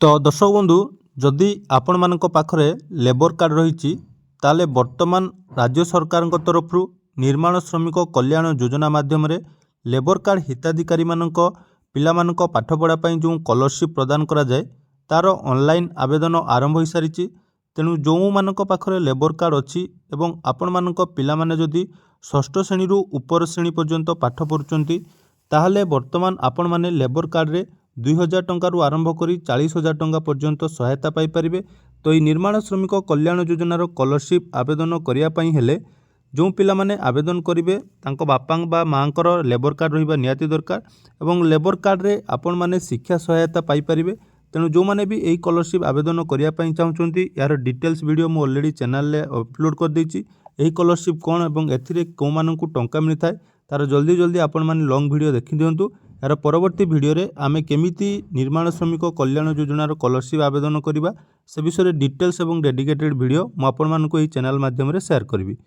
तो दर्शक बंधु जदि आपण मानक पाखरे लेबर कार्ड रही ताले वर्तमान राज्य सरकार तरफ निर्माण श्रमिक कल्याण योजना माध्यम लेबर कार्ड हिताधिकारी मानक पिला मानक पाठपढ़ा जो स्कॉलरशिप प्रदान करा जाए तार ऑनलाइन आवेदन आरंभ हो सारी। तेणु जो मानक पाखरे लेबर कार्ड अच्छी एवं आपण मानक पिला माने जदि षष्ठ श्रेणी उपर श्रेणी पर्यंत पाठ पढ़ुचंती ताहले वर्तमान आपण माने लेबर कार्ड रे 2000 टंकार आरंभ करी 40,000 टंका पर्यंत सहायता पाई परिबे। तो ये निर्माण श्रमिक कल्याण योजनार स्कॉलरशिप आवेदन करने हेले जो पिला माने आवेदन करेंगे तांको बापा बा माँकर लेबर कार्ड रहिबा निहाती दरकार एवं लेबर कार्ड रे आपण माने शिक्षा सहायता पाई परिबे। तेणु जो माने भी यही स्कॉलरशिप आवेदन करने चाहूँगी यार डिटेल्स वीडियो मु ऑलरेडी चैनल रे अपलोड कर देछि। यही स्कॉलरशिप कौन एवं एथिरे को मानकु टंका मिलता है तार जल्दी जल्दी आपण माने लॉन्ग वीडियो देखि दियंतु। यार परवर्ती वीडियो रे आमे केमिति निर्माण श्रमिक कल्याण योजनार स्कॉलरशिप आवेदन करबा से विषय डिटेल्स एवं डेडिकेटेड वीडियो मु आपण मानकु एही चैनल माध्यम रे शेयर करबी।